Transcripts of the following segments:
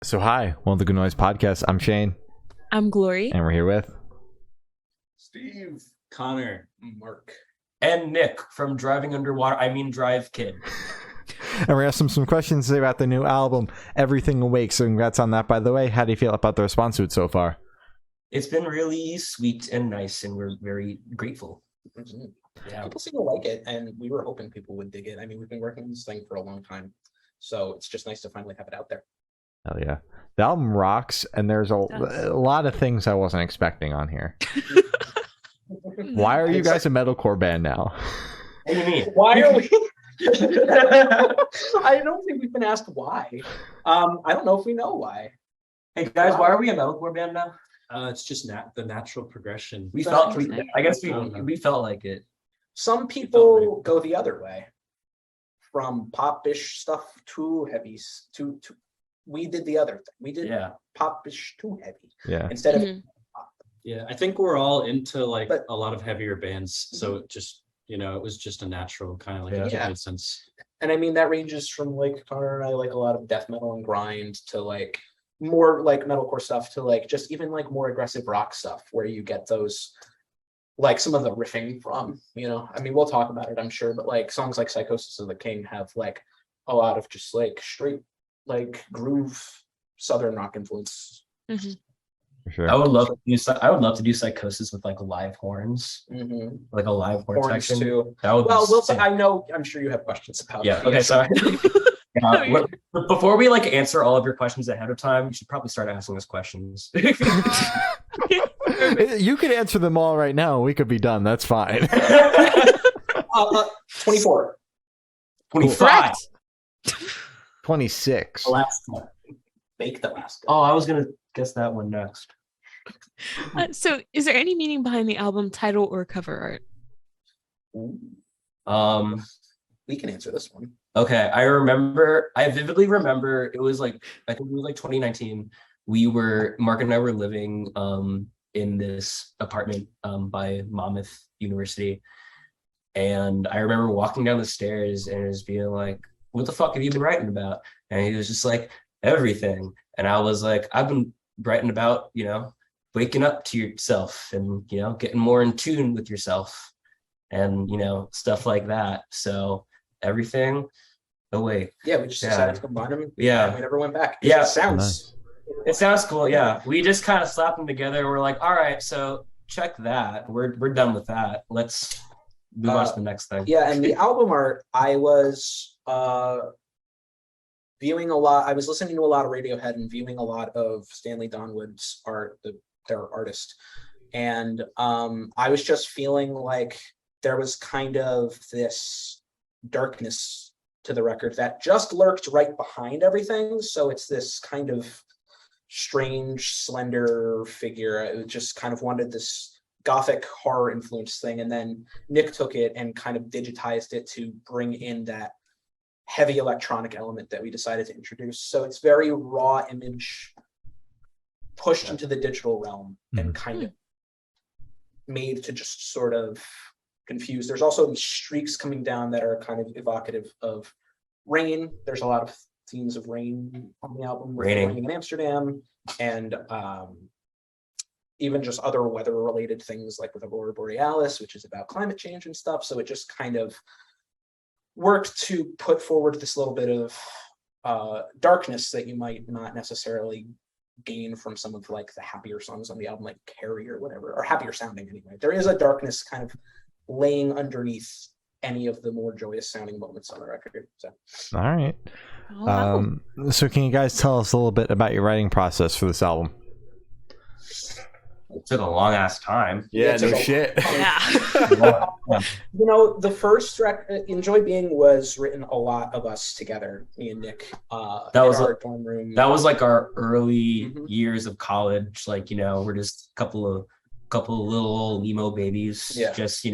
So hi, welcome to the Good Noise Podcast. I'm Shane, I'm Glory. and we're here with Steve, Connor, Mark, and Nick from Driving Underwater. Drive Kid. and we have some questions today about the new album, Everything Awake. So congrats on that, by the way. How do you feel about the response to it so far? It's been really sweet and nice, and we're very grateful. mm-hmm. Yeah. People seem to like it, and we were hoping people would dig it. I mean, we've been working on this thing for a long time, so it's just nice to finally have it out there. Hell yeah. The album rocks, and there's a lot of things I wasn't expecting on here. Why are you guys a metalcore band now? What do you mean? Why are we? I don't think we've been asked why. I don't know if we know why. Hey guys, why are we a metalcore band now? It's just the natural progression. We So- felt. I guess we felt like it. Some people go the other way, from pop-ish stuff to heavies to. We did the other thing. We did pop-ish to heavy Yeah. instead of. Yeah, I think we're all into But- a lot of heavier bands, so it just it was just a natural kind of like it Yeah. made sense. And I mean, that ranges from like Connor and I like a lot of death metal and grind to like more like metalcore stuff to like just even like more aggressive rock stuff where you get those like some of the riffing from, I mean, we'll talk about it, I'm sure, but like songs like Psychosis of the King have like a lot of just like straight like groove Southern rock influence. Mhm. For sure. I would love to do Psychosis with like live horns, Mm-hmm. like a live horn Horns section. too. That would. Well, be we'll sick. I'm sure you have questions about Yeah. it. Okay. Sorry. No, you're- Before we like answer all of your questions ahead of time, you should probably start asking us questions. You could answer them all right now. We could be done. That's fine. 24. 25. 26. Last one. Bake the last one. Oh, I was gonna guess that one next. So, is there any meaning behind the album title or cover art? We can answer this one. Okay, I vividly remember it was like, I think it was like 2019. Mark and I were living in this apartment by Monmouth University. And I remember walking down the stairs and it was being like, what the fuck have you been writing about? And he was just like, everything. And I was like, I've been writing about, waking up to yourself and, getting more in tune with yourself and, stuff like that. So everything away. Yeah, we just decided to combine them. Yeah. And we never went back. Yeah. It sounds. Nice. It sounds cool. Yeah. We just kind of slapped them together. We're like, all right, so check that. We're done with that. Let's move on to the next thing. Yeah, and the album art, I was viewing a lot. I was listening to a lot of Radiohead and viewing a lot of Stanley Donwood's art, their artist. And I was just feeling like there was kind of this darkness to the record that just lurked right behind everything. So it's this kind of strange, slender figure. I just kind of wanted this gothic horror influence thing. And then Nick took it and kind of digitized it to bring in that heavy electronic element that we decided to introduce. So it's very raw image pushed into the digital realm and kind of made to just sort of confuse. There's also these streaks coming down that are kind of evocative of rain. There's a lot of themes of rain on the album, with Raining. raining in Amsterdam, and even just other weather-related things like with Aurora Borealis, which is about climate change and stuff. So it just kind of worked to put forward this little bit of darkness that you might not necessarily gain from some of like the happier songs on the album, like Carrie or whatever, or happier sounding anyway. There is a darkness kind of laying underneath any of the more joyous sounding moments on the record. So All right. Oh, wow. So can you guys tell us a little bit about your writing process for this album? It took a long ass time. Yeah, no shit. Yeah. the first record, Enjoy Being, was written a lot of us together, me and Nick, That was in our dorm room. That was like our early Mhm. years of college. Like, we're just a couple of little old emo babies, Yeah. just,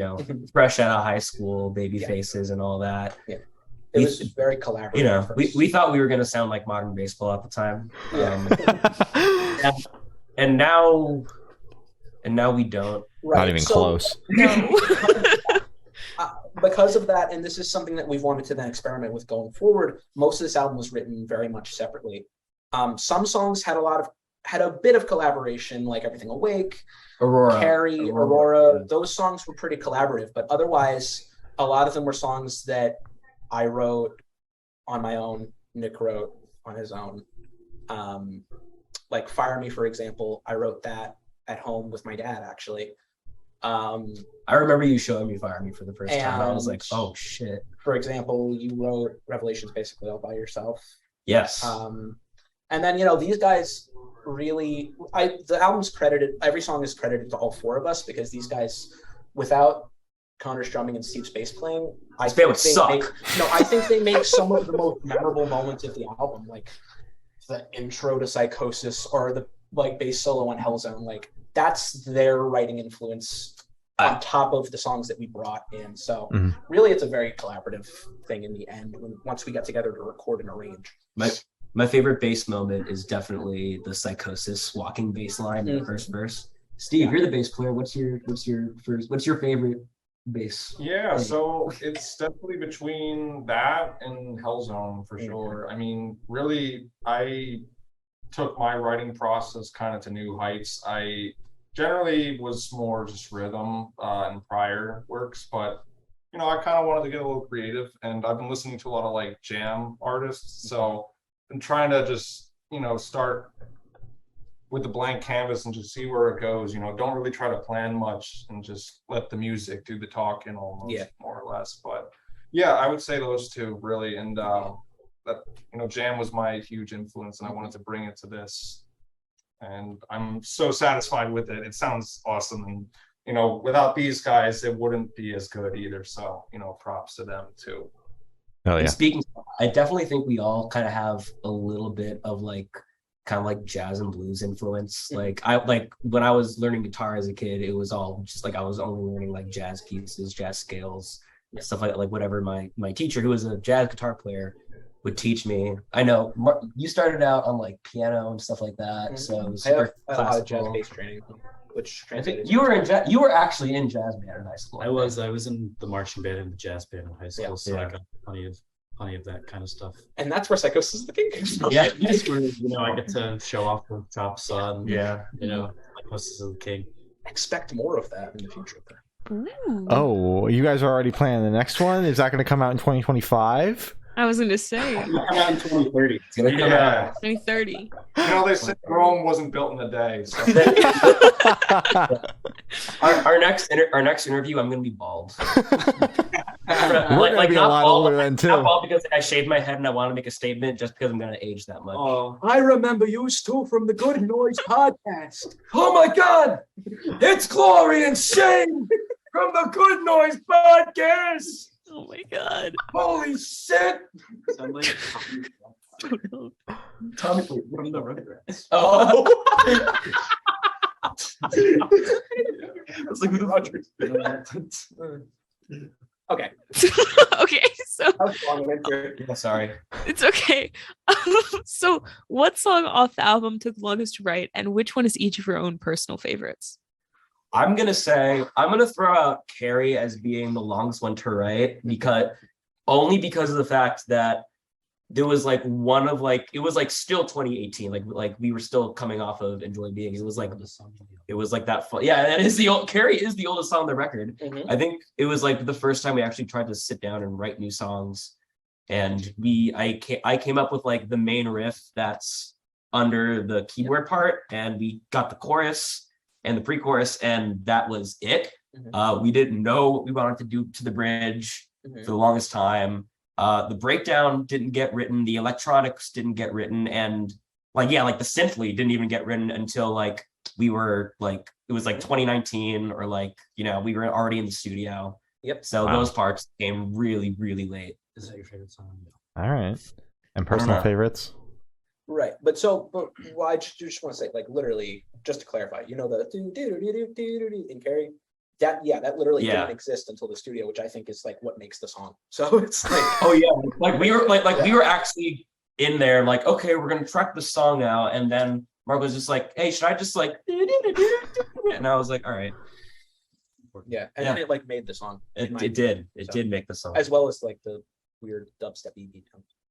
fresh out of high school, baby Yeah. faces and all that. It was very collaborative. at We first. thought we were going to sound like modern baseball at the time. Yeah. And now we don't. Right. Not even So, close. No. because of that, and this is something that we've wanted to then experiment with going forward, most of this album was written very much separately. Some songs had a bit of collaboration, like Everything Awake, Aurora, Carrie, Aurora. Those songs were pretty collaborative, but otherwise, a lot of them were songs that I wrote on my own. Nick wrote on his own. Like Fire Me, for example, I wrote that at home with my dad, actually. I remember you showing me Fire Me for the first time. I was like, oh shit. For example, you wrote Revelations basically all by yourself. Yes. And then, you know, these guys really, the album's credited, every song is credited to all four of us, because these guys, without Connor's drumming and Steve's bass playing, I think they make some of the most memorable moments of the album, like the intro to Psychosis or the like bass solo on Hellzone. Like that's their writing influence on top of the songs that we brought in. So really, it's a very collaborative thing in the end. Once we get together to record and arrange. My favorite bass moment is definitely the Psychosis walking bass line in the first verse. Steve, you're the bass player. What's your favorite bass? Yeah, so it's definitely between that and Hellzone for sure. I mean, really, I took my writing process kind of to new heights. I generally was more just rhythm in prior works, but you know, I kind of wanted to get a little creative, and I've been listening to a lot of like jam artists, so I'm trying to just, you know, start with the blank canvas and just see where it goes. You know, don't really try to plan much and just let the music do the talking almost, more or less. But yeah, I would say those two really. And that, you know, jam was my huge influence, and I wanted to bring it to this. And I'm so satisfied with it. It sounds awesome. And, you know, without these guys, it wouldn't be as good either. So, you know, props to them too. Oh, yeah. And speaking, I definitely think we all kind of have a little bit of like, kind of like jazz and blues influence. Like when I was learning guitar as a kid, it was all just like I was only learning like jazz pieces, jazz scales, stuff like that. Like whatever my teacher, who was a jazz guitar player, would teach me. I know you started out on like piano and stuff like that, so it was super classical. Jazz bass training, which I think you were actually in jazz band in high school. I was in the marching band and the jazz band in high school, so yeah. I got plenty of that kind of stuff. And that's where Psychosis is the king. Yeah, you know, I get to show off the chops on. Yeah, you know, Psychosis is the king. Expect more of that in the future. Ooh. Oh, you guys are already planning the next one? Is that going to come out in 2025? I was going to say. It's come out in 2030. It's gonna come out. 2030. You know, they said Rome wasn't built in a day. So. our next interview, I'm gonna be bald. We're gonna be a lot older than too. Not bald because I shaved my head and I want to make a statement, just because I'm gonna age that much. Oh, I remember you two from the Good Noise podcast. Oh my God! It's glory and shame from the Good Noise podcast. Oh my God. Holy shit! somebody. Tommy From the Rugrats. Oh. It's like Rogers. Okay. Okay, so Sorry. it's okay. So what song off the album took longest to write, and which one is each of your own personal favorites? I'm gonna throw out Carrie as being the longest one to write, because of the fact that there was like it was like still 2018, like we were still coming off of Enjoy Being. It was like that fun. Yeah, that is Carrie is the oldest song on the record. I think it was like the first time we actually tried to sit down and write new songs, and I came up with like the main riff that's under the keyboard part, and we got the chorus and the pre-chorus, and that was it. We didn't know what we wanted to do to the bridge for the longest time. The breakdown didn't get written, the electronics didn't get written, and the synth lead didn't even get written until like we were like, it was like 2019, or like, you know, we were already in the studio. Yep. So those parts came really, really late. Is that your favorite song? All right. And personal favorites? Right. But I just want to say, like, literally, just to clarify, you know, the in Carrie, that literally didn't exist until the studio, which I think is like what makes the song. So it's like, oh yeah, like we were actually in there, like, okay, we're gonna track the song out, and then Mark was just like, hey, should I just like, and I was like, all right, yeah, and then it like made the song. It did make the song, as well as like the weird dubstep beat.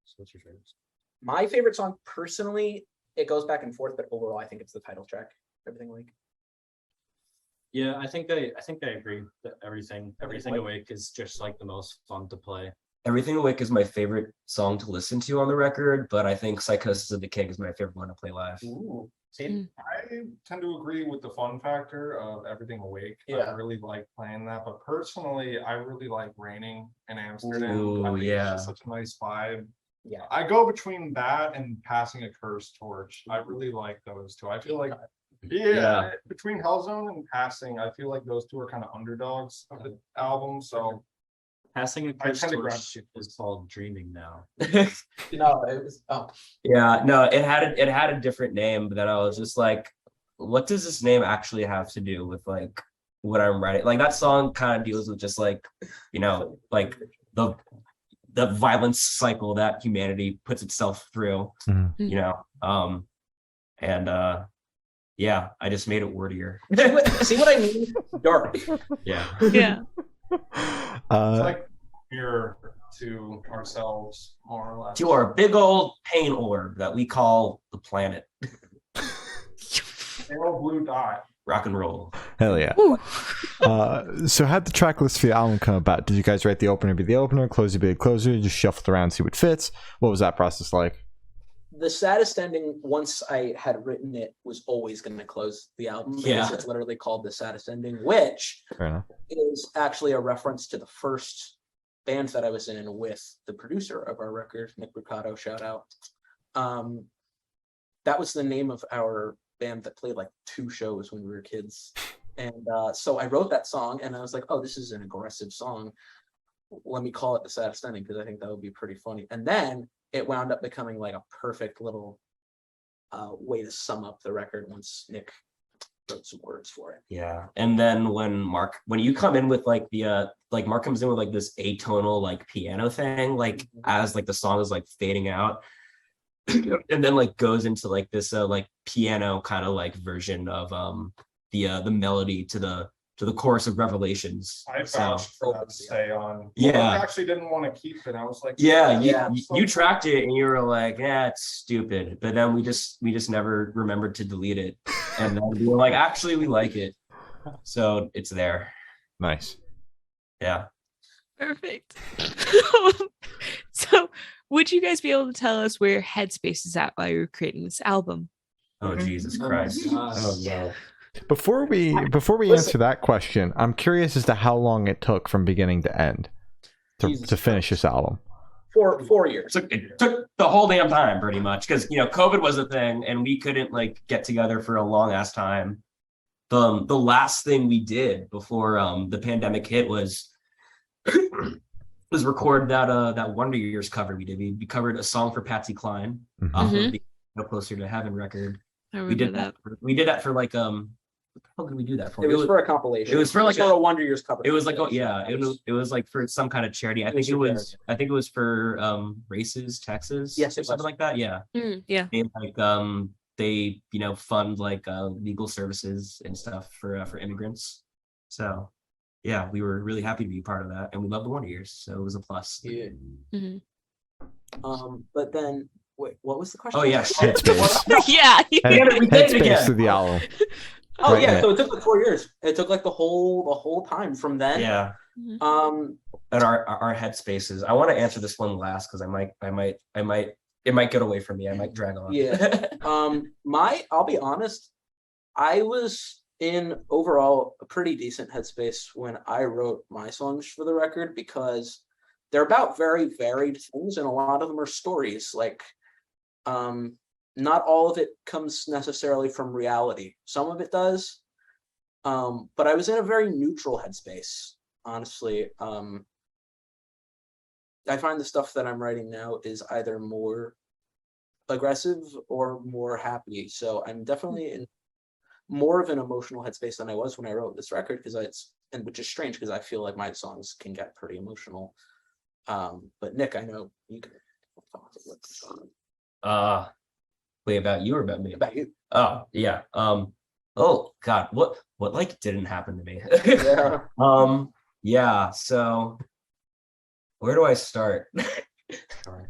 So what's your favorite? My favorite song, personally, it goes back and forth, but overall, I think it's the title track. Everything Awake. Yeah, I think I agree that Everything Awake is just like the most fun to play. Everything Awake is my favorite song to listen to on the record, but I think Psychosis of the King is my favorite one to play live. Ooh. I tend to agree with the fun factor of Everything Awake. I Yeah. really like playing that, but personally, I really like Raining in Amsterdam. Ooh, I think yeah. it's just such a nice vibe. Yeah. I go between that and Passing a Cursed Torch. I really like those two. I feel like, Yeah. between Hellzone and Passing, I feel like those two are kind of underdogs of the album. So Passing a I Cursed tend to Torch is called Dreaming now. No, it was. Oh, Yeah, no, it had a different name, but then I was just like, what does this name actually have to do with like what I'm writing? Like that song kind of deals with just like, like the violence cycle that humanity puts itself through, Mhm. and yeah, I just made it wordier. see what I mean? Dark. Yeah. Yeah. it's like mirror to ourselves, more or less. To our big old pain orb that we call the planet. Pale blue dot. Rock and roll. Hell yeah. Ooh. So how'd the track list for the album come about? Did you guys write the opener be the opener, closer be the closer, you just shuffled around, see what fits? What was that process like? The saddest ending, once I had written it, was always going to close the album. Yeah. Because it's literally called The Saddest Ending, which Fair enough. is actually a reference to the first band that I was in with the producer of our record, Nick Brucato, shout out. That was the name of our band that played like 2 shows when we were kids. And so I wrote that song and I was like, oh, this is an aggressive song. Let me call it The Saddest Ending because I think that would be pretty funny. And then it wound up becoming like a perfect little way to sum up the record once Nick wrote some words for it. Yeah. And then when you come in with like the like Mark comes in with like this atonal like piano thing, like as like the song is like fading out, and then like goes into like this like piano kind of like version of the melody to the chorus of Revelations. I vouched for that to stay on. Yeah. I actually didn't want to keep it. I was like, Yeah, Yeah. you tracked it and you were like, yeah, it's stupid. But then we just never remembered to delete it. And then we were like, actually, we like it. So it's there. Nice. Yeah. Perfect. So, would you guys be able to tell us where Headspace is at while you were creating this album? Oh, Jesus Christ. Oh, no. Before we answer that question, I'm curious as to how long it took from beginning to end to finish this album. 4 years. It took the whole damn time pretty much because COVID was a thing and we couldn't like get together for a long ass time. The last thing we did before the pandemic hit was record that Wonder Years cover we did. We covered a song for Patsy Cline off of the No Closer to Heaven record. I remember that. We did that for like how did we do that for? It was for a compilation. It was for like a Wonder Years cover. It was like it was like for some kind of charity. I think it was for Races Texas. Yes, or something like that. Yeah. Yeah. They like they fund like legal services and stuff for immigrants. So yeah, we were really happy to be part of that, and we love the Wonder Years, so it was a plus. Yeah. Mhm. But then wait, what was the question? Oh yeah, shit. Headspace. Yeah. We did it again. Headspace to the album. Oh Right, yeah, yeah. so it took like 4 years. It took like the whole time from then. Yeah. Um, And our headspaces. I want to answer this one last because it might get away from me. I might drag on. Yeah. I'll be honest, I was in overall a pretty decent headspace when I wrote my songs for the record because they're about very varied things and a lot of them are stories. Like not all of it comes necessarily from reality. Some of it does. But I was in a very neutral headspace, honestly. I find the stuff that I'm writing now is either more aggressive or more happy. So I'm definitely in more of an emotional headspace than I was when I wrote this record, which is strange because I feel like my songs can get pretty emotional. But Nick, I know you can talk about the song. Wait, about you or about me? About you. Oh yeah. Oh God, what like didn't happen to me? Yeah. Yeah. So where do I start?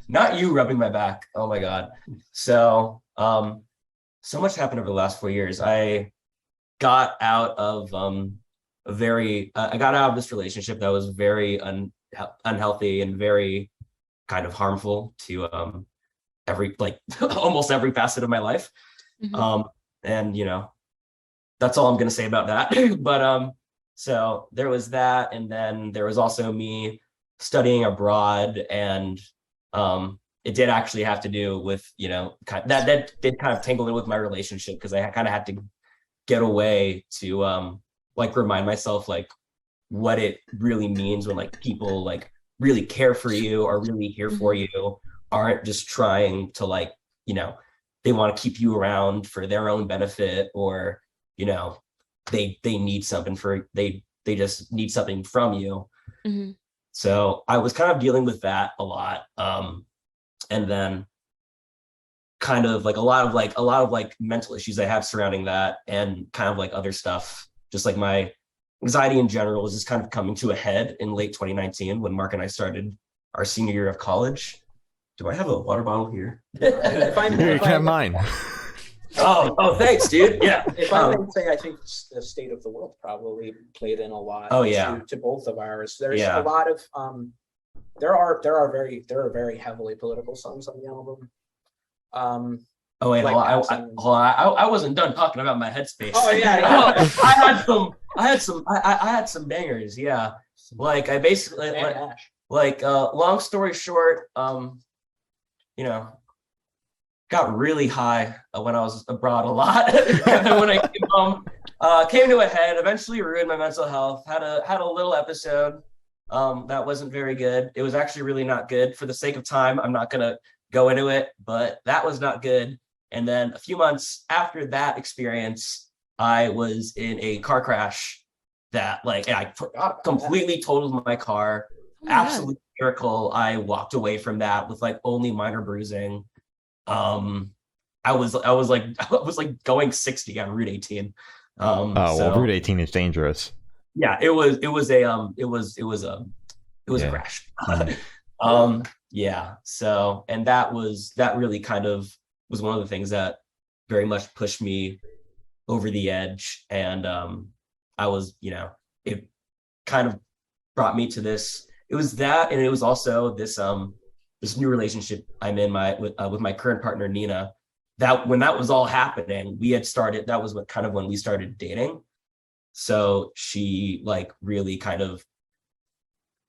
Not you rubbing my back. Oh my God. So, so much happened over the last 4 years. I got out of I got out of this relationship that was very unhealthy and very kind of harmful to every like almost every facet of my life. Mhm. And that's all I'm gonna say about that. But so there was that, and then there was also me studying abroad, and it did actually have to do with that did kind of tangle in with my relationship, because I kind of had to get away to like remind myself like what it really means when like people like really care for you, are really here for you, aren't just trying to like they want to keep you around for their own benefit, or they need something they just need something from you. Mhm. So I was kind of dealing with that a lot, and then kind of like a lot of like mental issues I have surrounding that, and kind of like other stuff, just like my anxiety in general was just kind of coming to a head in late 2019 when Mark and I started our senior year of college. Do I have a water bottle here? If I Here, you can have mine. Oh, thanks, dude. Yeah. If I may say, I think the state of the world probably played in a lot. Oh, yeah. To both of ours. There's Yeah. a lot of there are very heavily political songs on the album. Oh wait, like hold on. I wasn't done talking about my headspace. Oh yeah, I had some bangers. Yeah, like I basically long story short, got really high when I was abroad a lot, and then when I came home, came to a head. Eventually ruined my mental health. Had a little episode that wasn't very good. It was actually really not good. For the sake of time, I'm not gonna go into it, but that was not good. And then a few months after that experience, I was in a car crash that like I completely totaled my car. Oh my God. Absolute miracle. I walked away from that with like only minor bruising. I was like going 60 on Route 18. Well, Route 18 is dangerous. Yeah, it was a crash. Yeah. So, and that really kind of was one of the things that very much pushed me over the edge. And I was, it kind of brought me to this. It was that, and it was also this this new relationship I'm in with my current partner Nina. That when that was all happening, we had started. That was when we started dating. So she like really kind of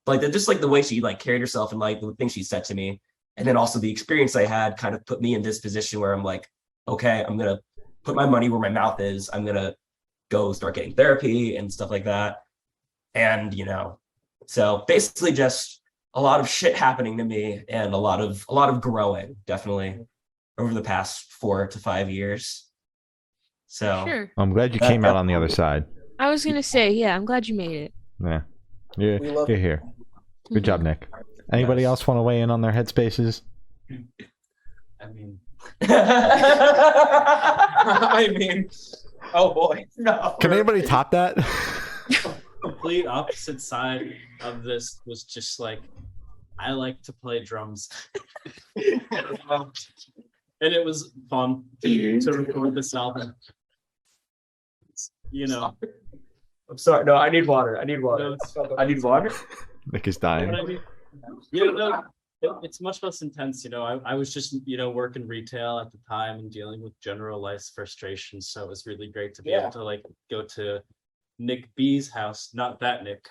like just like the way she like carried herself and like the things she said to me, and then also the experience I had kind of put me in this position where I'm like, okay, I'm gonna put my money where my mouth is. I'm gonna go start getting therapy and stuff like that. And so basically just a lot of shit happening to me, and a lot of growing definitely over the past 4 to 5 years. So Sure. I'm glad you came out on the other side. I was gonna say, yeah, I'm glad you made it. Yeah, you're here. Good job, Nick. Mm-hmm. Anybody else want to weigh in on their headspaces? I mean, I mean, oh boy, no. Can anybody top that? complete opposite side of this was just like, I like to play drums. And it was fun to record this album. I'm sorry. No, I need water. I need No, water. Nick is dying. It's much less intense. I was just working retail at the time and dealing with general life frustration. So it was really great to be able to like go to Nick B's house, not that Nick,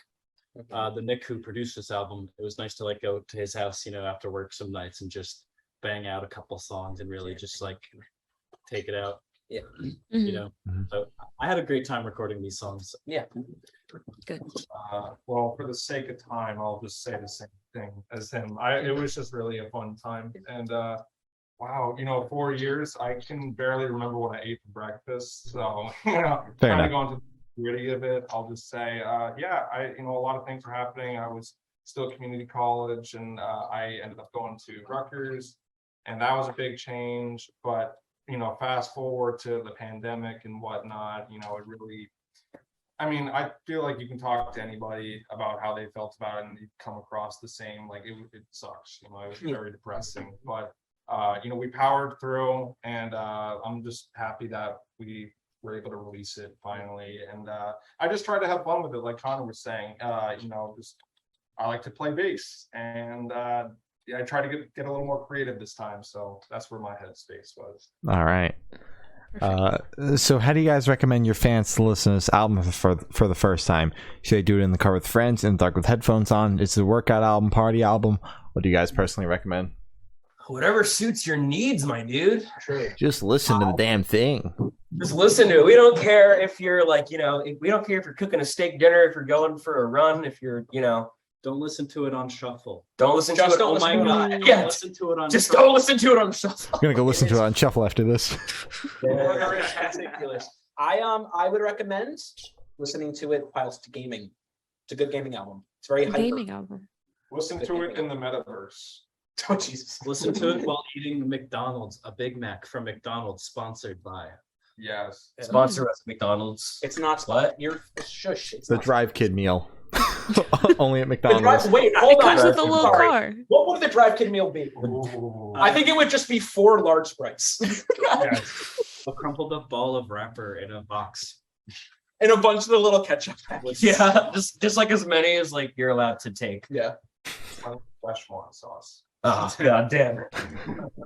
the Nick who produced this album. It was nice to like go to his house, after work some nights and just bang out a couple songs and really just like take it out. Yeah. So I had a great time recording these songs. Yeah. Good. Well, for the sake of time, I'll just say the same thing as him. It was just really a fun time. And wow, 4 years, I can barely remember what I ate for breakfast. So, kind of going to the gritty of it, I'll just say, a lot of things were happening. I was still at community college, and I ended up going to Rutgers, and that was a big change. But, fast forward to the pandemic and whatnot, it really I mean, I feel like you can talk to anybody about how they felt about it, and you come across the same. Like it sucks. You know, it was very depressing, but you know, we powered through, and I'm just happy that we were able to release it finally. And I just tried to have fun with it, like Connor was saying. You know, just I like to play bass, and yeah, I try to get a little more creative this time. So that's where my headspace was. All right. So how do you guys recommend your fans to listen to this album for the first time? Should they do it in the car with friends, in the dark with headphones on? Is it a workout album, party album? What do you guys personally recommend? Whatever suits your needs, my dude. Just listen to the damn thing. Just listen to it. We don't care if you're like, you know, we don't care if you're cooking a steak dinner, if you're going for a run, if you're, you know. Don't listen to it on shuffle. Don't listen to it. Don't Oh listen my to it. god! Yeah, Yeah, listen to it on. just shuffle. don't listen to it on shuffle. I'm gonna go listen to it on shuffle after this. That's ridiculous. I would recommend listening to it whilst gaming. It's a good gaming album. It's very hyper. Gaming album. Listen to it in the metaverse. Oh Jesus! Listen to it while eating McDonald's, a Big Mac from McDonald's, sponsored by. Yes. Sponsor us, McDonald's. It's not What? You're shush. It's The not. Drive Kid meal. Only at The drive, McDonald's. wait, It hold comes on. with a little Sorry. car. What would the drive kid meal be? I think it would just be 4 large sprites A crumpled up ball of wrapper in a box. and a bunch of the little ketchup packets. Yeah, just like as many as like you're allowed to take. Yeah. Szechuan sauce. Oh god damn it.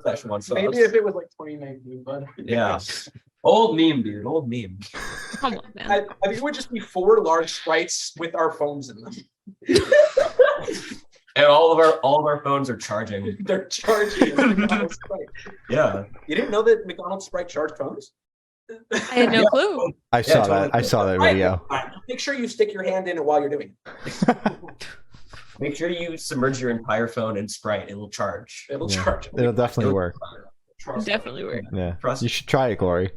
Szechuan sauce. Maybe if it was like 2019, but Yeah. Old meme, dude. Old meme. Come on, man. I think it would just be 4 large sprites with our phones in them. And all of our phones are charging. They're charging McDonald's Sprite. Yeah. You didn't know that McDonald's Sprite charged phones? I had no clue. I saw totally. that. I saw that video. Make sure you stick your hand in it while you're doing it. Make sure you submerge your entire phone in Sprite. It will charge. It'll Yeah. charge. It'll definitely work. Trust Definitely work. Yeah. Trust- You should try it, Glory.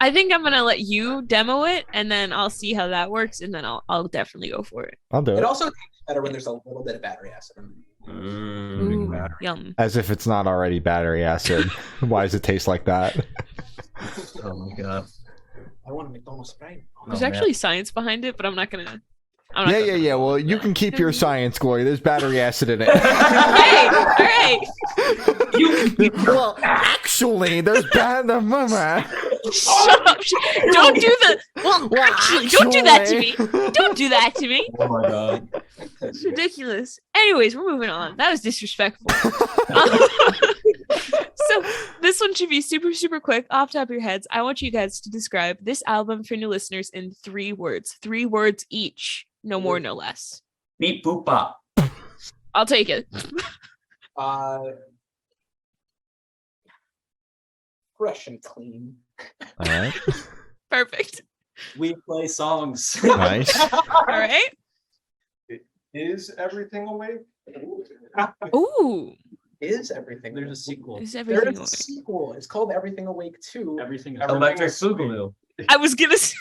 I think I'm gonna let you demo it, and then I'll see how that works, and then I'll definitely go for it. I'll do It it. also tastes better when there's a little bit of battery acid in it. Ooh, yum. As if it's not already battery acid. Why does it taste like that? Oh my god. I want a McDonald's Sprite. There's Oh, actually science behind it, but I'm not gonna. Yeah. Well, you can keep your science, Glory. There's battery acid in it. Hey, all right. Well, actually, there's bad. Shut up. Don't do the. Well, actually, don't do that to me. Don't do that to me. Oh my god. It's ridiculous. Anyways, we're moving on. That was disrespectful. So this one should be super, super quick. Off the top of your heads, I want you guys to describe this album for new listeners in 3 words. 3 words each. No more, no less. Beep boop bop. I'll take it. Fresh and clean. All right. Perfect. We play songs. Nice. All right. Is everything awake? Ooh. Is everything? There's a sequel. Is There everything is a awake? sequel. It's called Everything Awake 2. Everything. Everything Electric is sweet. Boogaloo. I was gonna say.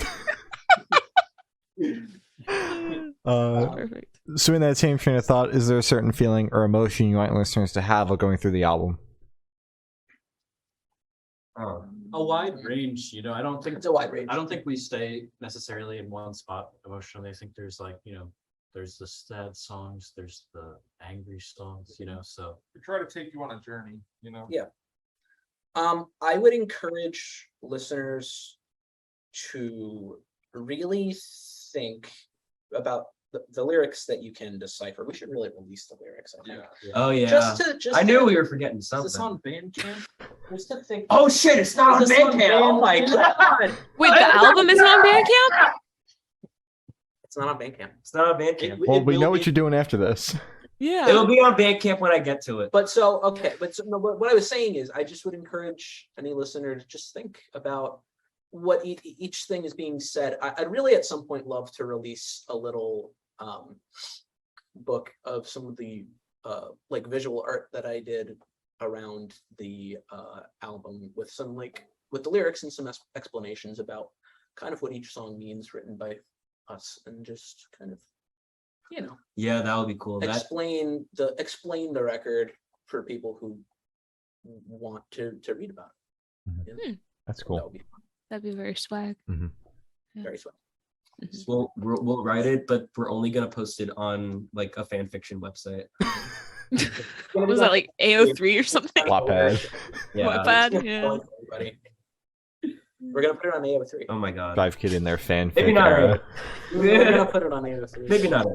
Perfect. So in that same train of thought, is there a certain feeling or emotion you want listeners to have while going through the album? A wide range, you know. I don't think It's a wide range. I don't think we stay necessarily in one spot emotionally. I think there's like, you know, there's the sad songs, there's the angry songs, you know. So We try to take you on a journey, you know? Yeah. I would encourage listeners to really think about the lyrics that you can decipher. We should really release the lyrics, I think. Yeah. Oh yeah. Just I to- knew we were forgetting is this something. on Bandcamp? Just to think. Oh shit, it's not on Is this on Bandcamp. Oh my Bandcamp? god. Wait, the album isn't on Bandcamp? It's not on Bandcamp. It's not on Bandcamp. Well, It we will know be- what you're doing after this. Yeah. It'll be on Bandcamp when I get to it. But so okay, but so, no, what I was saying is, I just would encourage any listener to just think about what each thing is being said. I'd really at some point love to release a little book of some of the like visual art that I did around the album with some with the lyrics and some explanations about kind of what each song means, written by us, and just kind of, you know, Yeah, that would be cool. That explain the record for people who want to read about it. That's That cool. would be fun. That'd be very swag. Very swell. We'll write it, but we're only gonna post it on like a fan fiction website. Was that like AO3 or something? Wattpad. Yeah. Wattpad? Yeah. Everybody. We're gonna put it on AO3. Oh my god. 5 Kid in their fanfic. Maybe not. era. We're gonna put it on AO3. Maybe not.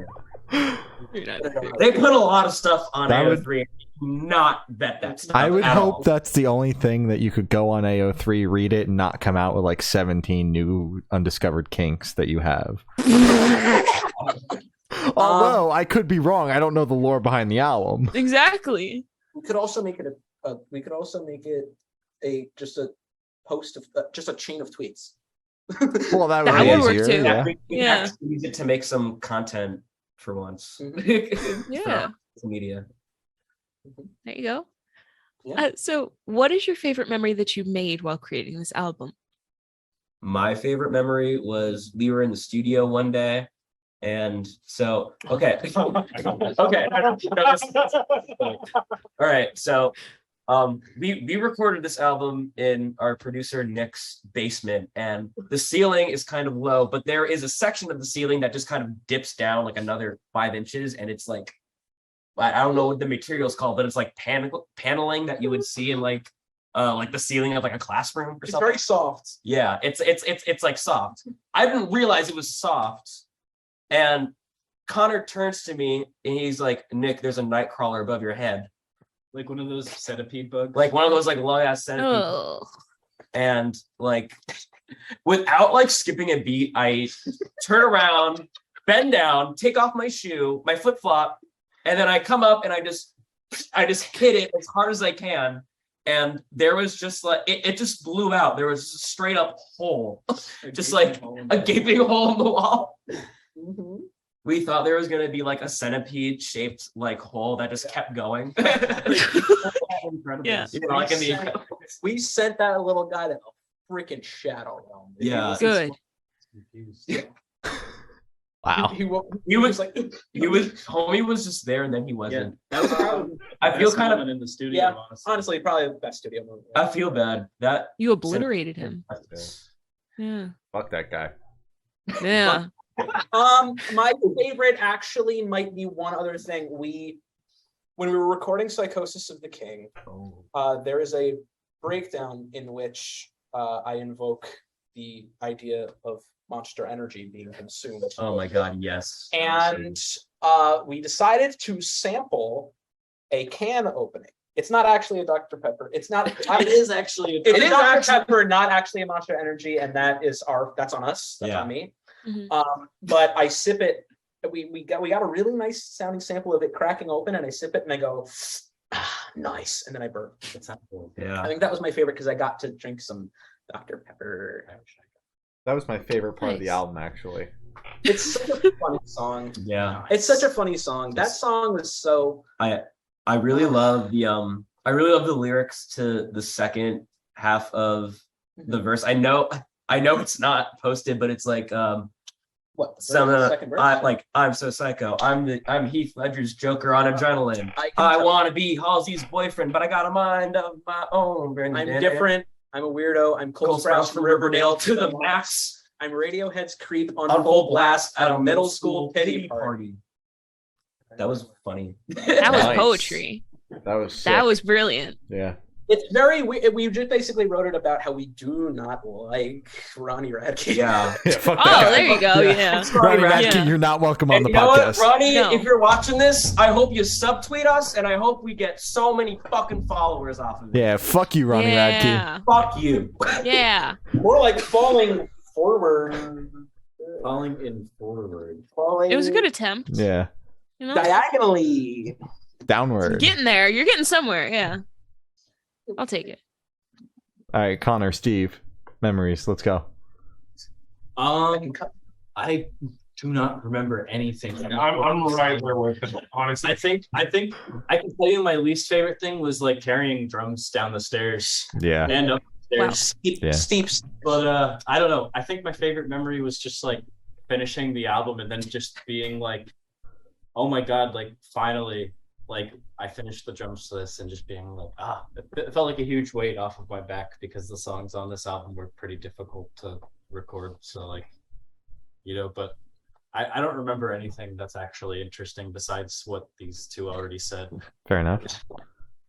You're not- They put a lot of stuff on That would- AO3. Not bet that stuff. I would at hope all. that's the only thing that you could go on AO3, read it, and not come out with like 17 new undiscovered kinks that you have. Although I could be wrong. I don't know the lore behind the album. Exactly. We could also make it just a post of just a chain of tweets. Well, that That would would be work easier. too. Yeah. We Yeah. actually use it to make some content for once. Yeah. For media. There you go. Yeah. So, what is your favorite memory that you made while creating this album? My favorite memory was we were in the studio one day, and so okay. Okay. All right. So we recorded this album in our producer Nick's basement, and the ceiling is kind of low, but there is a section of the ceiling that just kind of dips down like another 5 inches, and it's like I don't know what the material is called, but it's like paneling that you would see in like the ceiling of like a classroom or It's something. very soft. Yeah, it's like soft. I didn't realize it was soft. And Connor turns to me and he's like, "Nick, there's a night crawler above your head." Like one of those centipede bugs. Like one of those like long ass centipedes. Oh, And like without like skipping a beat, I turn around, bend down, take off my shoe, my flip flop, and then I come up and I just hit it as hard as I can. And there was just like it just blew out. There was just a straight up hole, just like a gaping hole in the wall. Mm-hmm. We thought there was gonna be like a centipede shaped like hole that just kept going. Incredible. Yeah. You know, like in the We sent that little guy to a freaking shadow realm. Yeah. good. Wow. he was like homie was just there and then he Yeah, wasn't. that was probably I feel kind of in the studio. Yeah, Honestly. honestly, probably the best studio movie. I feel bad. That You obliterated him. Yeah. Fuck that guy. Yeah. My favorite actually might be one other thing. When we were recording Psychosis of the King, there is a breakdown in which I invoke the idea of monster energy being consumed. Oh my god, yes. And we decided to sample a can opening. It's not actually a Dr. Pepper. It's not. It is actually. It is Dr. Pepper, not actually a Monster Energy, and that's on us. That's Yeah. on me. Mhm. But I sip it. We got a really nice sounding sample of it cracking open, and I sip it and I go, nice, and then I burp. Yeah. I think that was my favorite because I got to drink some Dr. Pepper. That was my favorite part of the Nice. album, actually. It's such a funny song. Yeah. It's such a funny song. That song was so. I really love the lyrics to the second half of the verse. I know it's not posted, but it's like What? The some second verse? I'm so psycho. I'm Heath Ledger's Joker on adrenaline. I I can want to be Halsey's boyfriend, but I got a mind of my own. I'm different. I'm a weirdo. I'm Cole Cole Sprouse from Riverdale to the max. I'm Radiohead's Creep on On full blast at a middle school pity party. party. That was funny. That was Nice. poetry. That was That sick. was brilliant. Yeah. It's very we just basically wrote it about how we do not like Ronnie Radke. Yeah. Yeah, fuck that Oh, guy. there you go. Yeah. Ronnie Radke. Radke, Yeah. you're not welcome on And the you know what, podcast. Ronnie? No. If you're watching this, I hope you subtweet us, and I hope we get so many fucking followers off of it. Yeah, fuck you, Ronnie Radke. Yeah. Fuck you. Yeah. More like falling forward. Falling in forward. Falling It was a good attempt. Yeah. You know? diagonally. Downward. Getting there. You're getting somewhere. Yeah. I'll take it. All right, Connor, Steve, memories. Let's go. I do not remember anything. I'm right there with it, honestly. I think I can tell you my least favorite thing was like carrying drums down the stairs Yeah. and up the stairs. Yeah. Steeps. But I don't know. I think my favorite memory was just like finishing the album and then just being like, oh my god, like finally, like I finished the drums to this and just being like, it felt like a huge weight off of my back because the songs on this album were pretty difficult to record. So like, but I don't remember anything that's actually interesting besides what these two already said. Fair enough.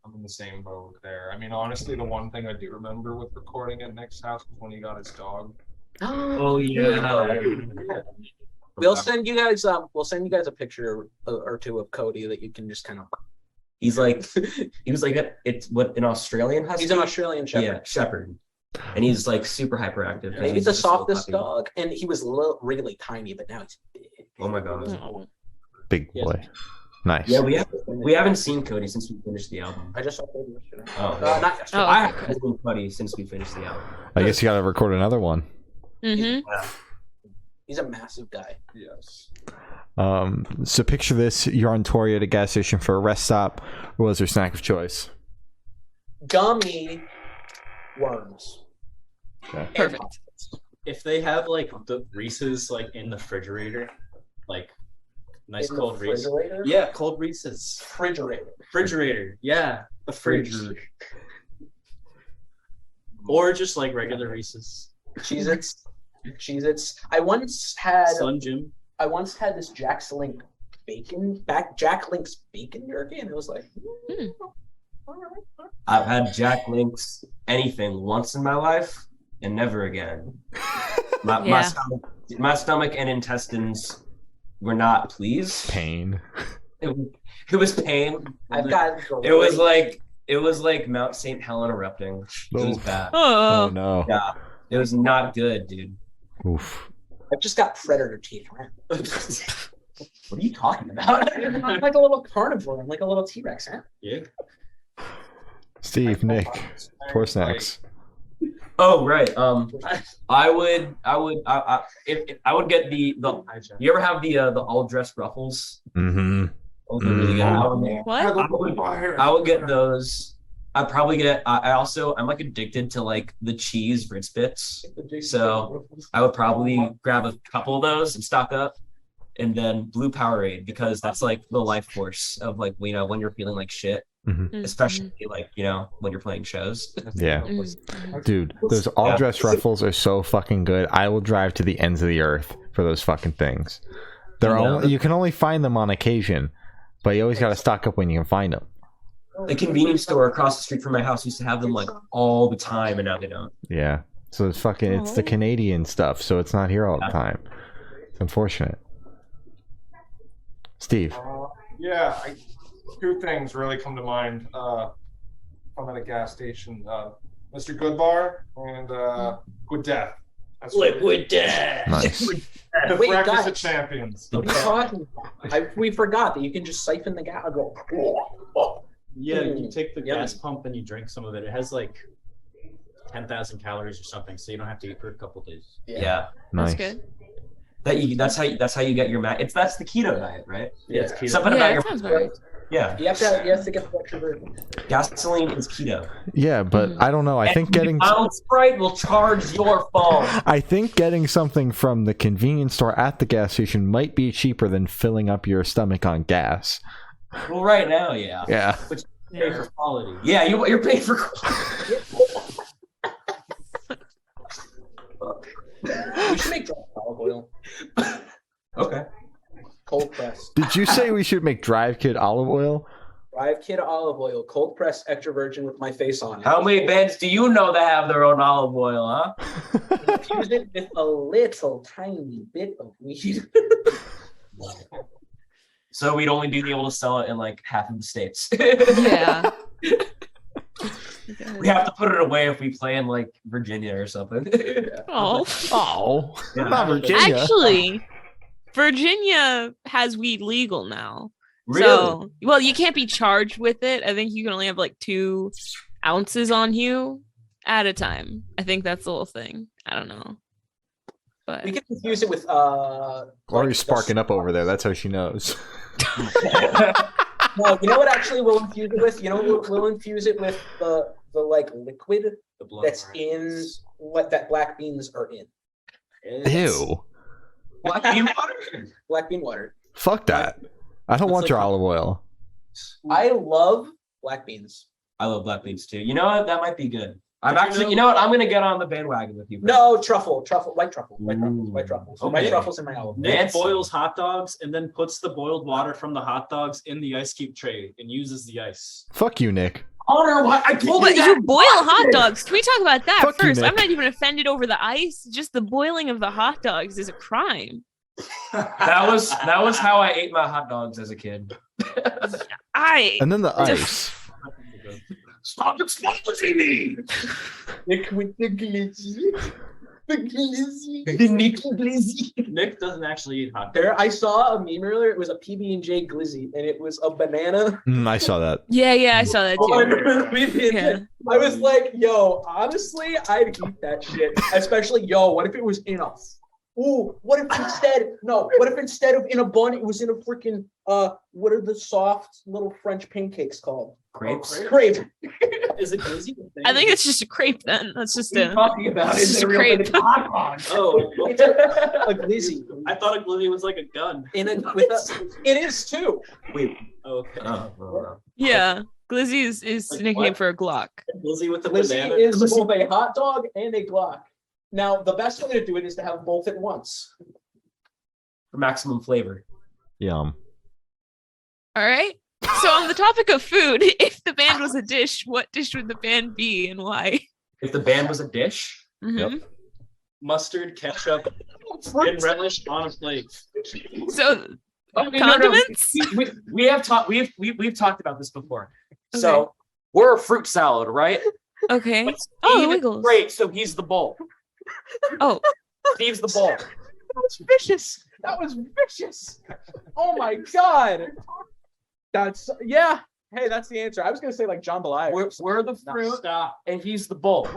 I'm in the same boat there. I mean, honestly, the one thing I do remember with recording at Nick's house was when he got his dog. Oh yeah. We'll send you guys a picture or two of Cody that you can just kind of. He was like it's what an Australian husky. He's an Australian Shepherd. Yeah, Shepherd, and he's like super hyperactive. Maybe He's the just a little softest puppy. dog, and he was really tiny, but now he's big. Oh my god. Oh. Big boy. Nice. Yeah, we haven't seen Cody since we finished the album. I just saw Cody yesterday. Oh, Not yesterday. Oh. I haven't seen Cody since we finished the album. I guess you got to record another one. Mm-hmm. He's a massive guy. Yes. So picture this: you're on Tory at a gas station for a rest stop. What was your snack of choice? Gummy worms. Okay. Perfect. If they have like the Reese's like in the refrigerator, like nice In the cold Reese's. refrigerator? Yeah, cold Reese's. Refrigerator. Yeah, the fridge. Or just like regular Reese's. Cheez-Its. I once had Sun Jim. this Jack Link's bacon jerky, and it was like, all right. I've had Jack Link's anything once in my life and never again. My Yeah. my stomach and intestines were not pleased. Pain. It was pain. I've got. It was like Mount St. Helena erupting. It was Oof. bad. Oh Oh, no. Yeah, it was not good, dude. Oof. I've just got predator teeth. What are you talking about? I'm like a little carnivore. I'm like a little T-Rex, huh? Yeah. Steve, Nick, tour snacks. Oh right. I would get the. You ever have the all dressed ruffles? Mm-hmm. Those are really good. what? I would get those. I'd probably get. I'm like addicted to like the cheese Ritz bits, so I would probably grab a couple of those and stock up, and then Blue Powerade because that's like the life force of like when you're feeling like shit, Mm-hmm. especially like when you're playing shows. Yeah. Mm-hmm. Dude, those all dressed ruffles are so fucking good. I will drive to the ends of the earth for those fucking things. You can only find them on occasion, but you always got to stock up when you can find them. The convenience store across the street from my house used to have them like all the time, and now they don't. Yeah. So it's the Canadian stuff, so it's not here all the time. It's unfortunate. Steve. Two things really come to mind. I'm at a gas station. Mr. Goodbar and Good Death. That's Liquid Death. Nice. the Wait, breakfast guys. of champions. What are you talking about? We forgot that you can just siphon the gas and go. Yeah, you take the Yummy. gas pump and you drink some of it. It has like 10,000 calories or something, so you don't have to eat for a couple days. Yeah. Nice. That's good. That's how you get your that's the keto diet, right? Yeah, it's keto. Something Yeah, about that your sounds right. yeah. You have to get the extra version. Gasoline is keto. Yeah, but I don't know. I think getting Sprite will charge your phone. I think getting something from the convenience store at the gas station might be cheaper than filling up your stomach on gas. Well, right now, yeah. Yeah. But you pay for quality. Yeah, you're paying for. We should make dry olive oil, Okay. cold press. Did you say we should make Drive Kid olive oil? Drive Kid olive oil, cold press, extra virgin with my face on it. How many bands do you know that have their own olive oil, huh? Infuse it with a little tiny bit of weed. So we'd only be able to sell it in like half of the states. Yeah. We have to put it away if we play in like Virginia or something. Oh. Oh, Yeah. not Virginia. Actually, Virginia has weed legal now. Really? So, well, you can't be charged with it. I think you can only have like 2 ounces on you at a time. I think that's the whole thing. I don't know. But We can infuse it with Or you're sparking up over there. That's how she knows. No, you know what? Actually, we'll infuse it with. You know, we'll infuse it with the like liquid The blood that's orange. in what that black beans are in. Ew. Black bean water? Black bean water. Fuck that. I don't It's want like- your olive oil. I love black beans. I love black beans too. You know what? That might be good. I'm actually, you know what? I'm gonna get on the bandwagon with you. No, truffle, white truffles, Ooh. white truffles. Okay. White truffles in my album. Nick Fancy. boils hot dogs and then puts the boiled water from the hot dogs in the ice cube tray and uses the ice. Fuck you, Nick. Honor, what I told But you you boil hot dogs. Can we talk about that Fuck you, first? I'm Nick. not even offended over the ice. Just the boiling of the hot dogs is a crime. That was how I ate my hot dogs as a kid. And then the ice. Stop exposing me. Nick with the glizzy. The glizzy. The Nicky Glizzy. Nick doesn't actually eat hot dogs. There, I saw a meme earlier. It was a PB&J glizzy, and it was a banana. I saw that. Yeah, I saw that too. PB&J. Yeah. I was like, yo, honestly, I'd eat that shit. Especially, yo, what if it was in a... Ooh, what if instead of in a bun, it was in a freaking, what are the soft little French pancakes called? Crepes. Crepe. Is it glizzy? I think it's just a crepe then. That's just a. Talking about It's just a crepe. Oh, A glizzy. I thought a glizzy was like a gun. It is too. Wait. Okay. Yeah, glizzy is Like a nickname what? for a Glock. Glizzy with the Glizzy banana. is both a hot dog and a Glock. Now, the best way to do it is to have both at once. For maximum flavor. Yum. All right. So on the topic of food, if the band was a dish, what dish would the band be and why? If the band was a dish, Mhm. Mustard, ketchup, and relish on a plate. So Oh, no, no, condiments? we have talked. We've talked about this before. So we're a fruit salad, right? Okay. Oh, the Steve- Wiggles. Great. So he's the bowl. Oh, Steve's the bowl. That was vicious. That was vicious. Oh my god. That's yeah. Hey, that's the answer. I was gonna say like jambalaya. We're the fruit, Stop. and he's the bowl.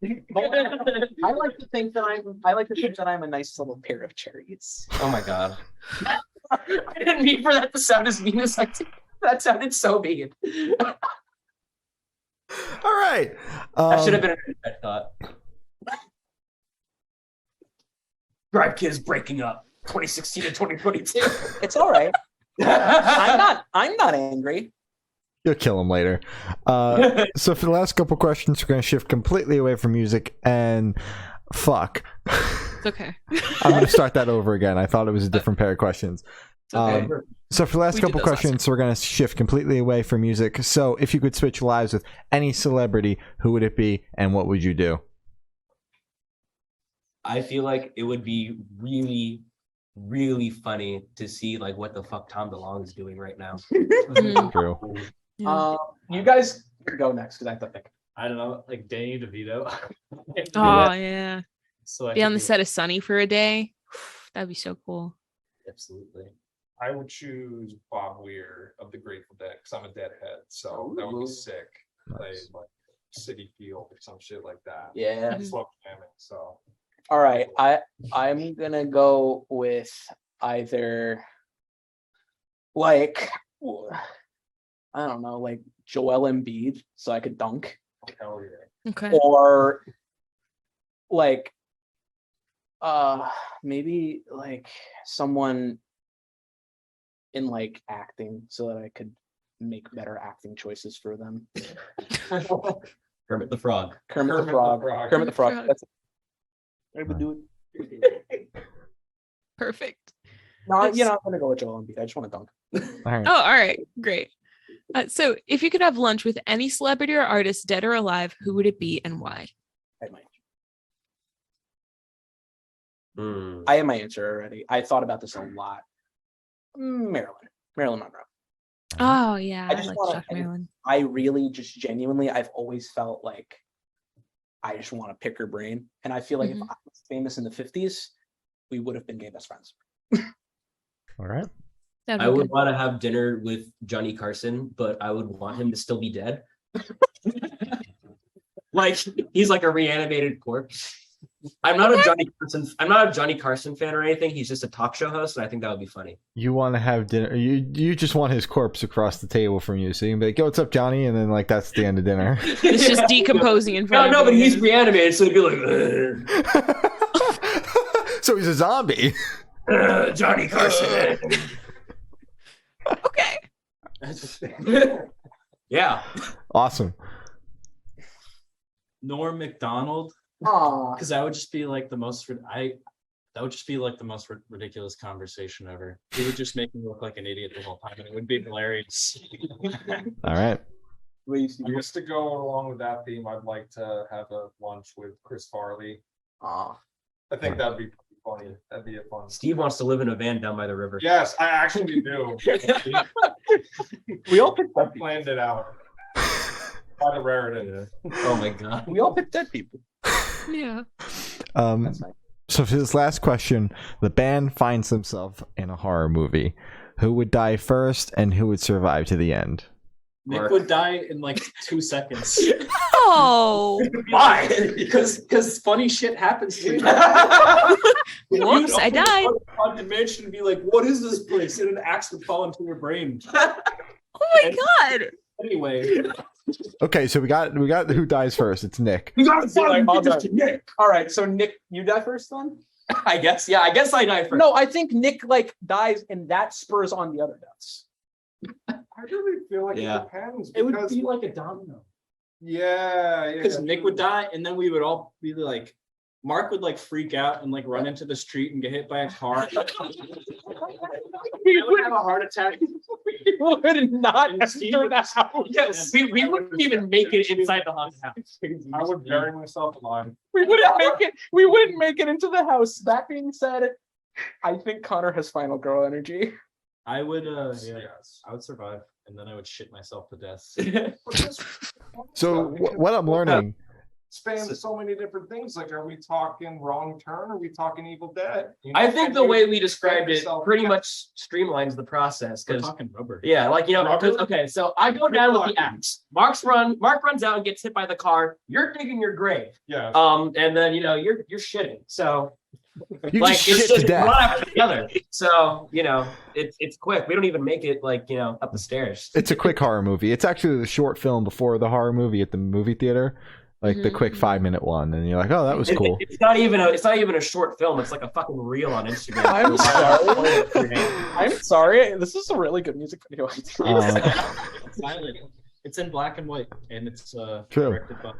I like to think that I'm a nice little pair of cherries. Oh my god. I didn't mean for that to sound as mean as I did. That sounded so mean. All right. That should have been a thought. Drive Kids breaking up 2016 to 2022. It's all right. I'm not angry. You'll kill him later. So for the last couple questions, we're going to shift completely away from music and fuck. it's okay. I'm going to start that over again. I thought it was a different pair of questions. Okay. So for the last We did couple those last questions, we're going to shift completely away from music. So if you could switch lives with any celebrity, who would it be and what would you do? I feel like it would be really, really funny to see like what the fuck Tom DeLonge is doing right now. Mhm. True. Yeah. You guys go next because I have to think. I don't know, like Danny DeVito. Oh yeah. So I Be on think the set of Sunny for a day. That'd be so cool. absolutely. I would choose Bob Weir of the Grateful Dead because I'm a Deadhead, so that would be sick. Play like City Field or some shit like that. Yeah. Slow jamming. So All right. I'm gonna go with either like I don't know, like Joel Embiid, so I could dunk, hell yeah. Okay. or like maybe like someone in like acting, so that I could make better acting choices for them. Kermit the Frog. Kermit the Frog. Kermit the Frog. That's it. I would do it. Perfect. No, That's- I'm gonna go with Joel Embiid. I just want to dunk. All right. Oh, all right. Great. So if you could have lunch with any celebrity or artist, dead or alive, who would it be and why? I have my answer already. I thought about this a lot. Marilyn Monroe. Oh yeah, I I just like wanna- Dr. Marilyn. I really just genuinely, I've always felt like I just want to pick her brain. And I feel like if I was famous in the 50s, we would have been gay best friends. All right. That'd I be would good. want to have dinner with Johnny Carson, but I would want him to still be dead. Like he's like a reanimated corpse. I'm not a Johnny Carson fan or anything. He's just a talk show host, and I think that would be funny. You want to have dinner. You just want his corpse across the table from you. So you can be like, yo, what's up, Johnny? And then like that's the end of dinner. It's just decomposing in front No, of but you. he's reanimated, so he'd be like, So he's a zombie. Johnny Carson. Okay. Yeah. Awesome. Norm Macdonald, Aw. because that would just be like the most. That would just be like the most ridiculous conversation ever. He would just make me look like an idiot the whole time, and it would be hilarious. All right. I guess to go along with that theme, I'd like to have a lunch with Chris Farley. Aw. I think that'd be pretty funny. That'd be a fun. Steve wants to live in a van down by the river. Yes, I actually do. We all picked I dead people. planned it out. By the Raritan. Oh my god. We all picked dead people. Yeah. That's nice. So for this last question, the band finds themselves in a horror movie. Who would die first and who would survive to the end? Nick would die in like 2 seconds. Oh. Why? Because funny shit happens to you. Whoops, I died. On dimension and be like, what is this place? And an axe would fall into your brain. Oh my god. Anyway. Okay, so we got who dies first. It's Nick. You gotta find Nick. All right, so Nick, you die first then? I guess. Yeah, I guess I die first. No, I think Nick like dies and that spurs on the other deaths. I really feel like Yeah. it depends. It would because- be like a domino. Yeah. Because Nick would die, and then we would all be like, Mark would like freak out and like run into the street and get hit by a car. We would have a heart attack. We would not And Steve enter would- the house. Yes, we wouldn't even make it inside the haunted house. I would bury myself alive. We wouldn't make it. We wouldn't make it into the house. That being said, I think Connor has final girl energy. I would, Yes. I would survive, and then I would shit myself to death. But this So what I'm learning, spans so many different things. Like, are we talking Wrong Turn? Or are we talking Evil Dead? You know, I think the way we described it yourself- pretty much streamlines the process. We're Because talking rubber. yeah, like you know, Rubber? 'cause- okay, so I go down with the axe. Mark runs out and gets hit by the car. You're digging your grave. Yeah. And then you know you're shitting. So you like just it's shit just to death. run after the other. So you know it's quick. We don't even make it like you know up the stairs. It's a quick horror movie. It's actually the short film before the horror movie at the movie theater, like the quick 5-minute one, and you're like, oh, that was cool. It's not even a short film. It's like a fucking reel on Instagram. I'm sorry. I'm sorry. This is a really good music video. It's silent. It's in black and white, and it's True. directed by.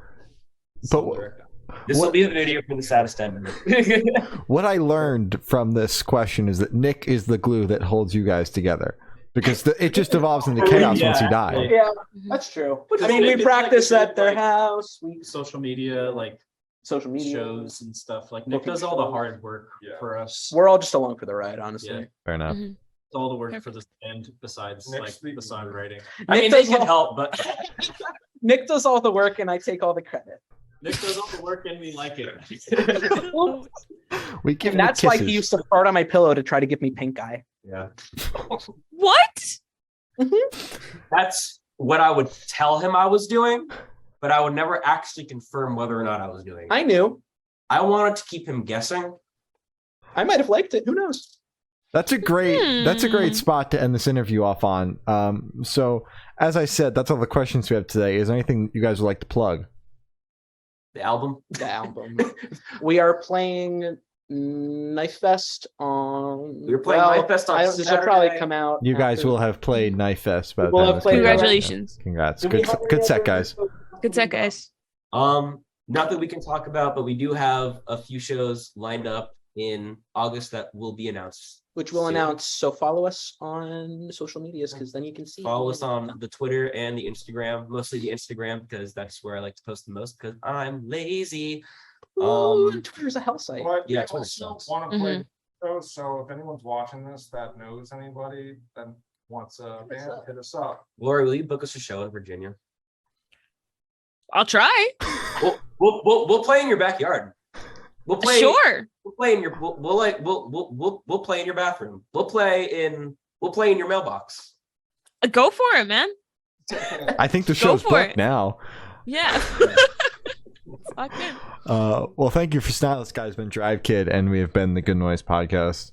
But This will be the video for the saddest end. what I learned from this question is that Nick is the glue that holds you guys together, because it just evolves into chaos once you die. Yeah, that's true. Which I is mean, we like- practice like- at their like- house. We Social media, like social media shows and stuff. Like Nick Booking does all the shows. hard work Yeah. for us. We're all just along for the ride, honestly. Yeah. Fair enough. Mhm. All the work for this band besides Next like week. the songwriting. I mean, Nick they does can all- help, but Nick does all the work, and I take all the credit. Nick does all the work and we like it. We give And you that's why kisses. he used to fart on my pillow to try to give me pink eye. yeah, What? that's what I would tell him I was doing, but I would never actually confirm whether or not I was doing it. I knew. I wanted to keep him guessing. I might have liked it. Who knows? That's a great spot to end this interview off on. So as I said, that's all the questions we have today. Is there anything you guys would like to plug? The album. The album. We are playing Knife Fest on. We were playing Knife Fest on This will probably Saturday. come out. You guys after- will have played Knife Fest by the We'll time have this played- comes out. Congratulations. Congrats. Do we have Good any set, other- guys. Good set, guys. Not that we can talk about, but we do have a few shows lined up in August that will be announced. Which we'll soon. announce. So follow us on social medias because then you can see. Follow us on the Twitter and the Instagram, mostly the Instagram because that's where I like to post the most because I'm lazy. Ooh, Twitter's a hell site. But Yeah, we Twitter also sucks. want to play shows. So if anyone's watching this that knows anybody that wants a band, hit us up. Lori, will you book us a show in Virginia? I'll try. We'll play in your backyard. We'll play. Sure. We'll play in your. We'll play in your bathroom. We'll play in your mailbox. Go for it, man. I think the show's for booked it. now. Yeah. Fuck it. Well, thank you for Snot. This guy's been Drive Kid, and we have been the Good Noise Podcast.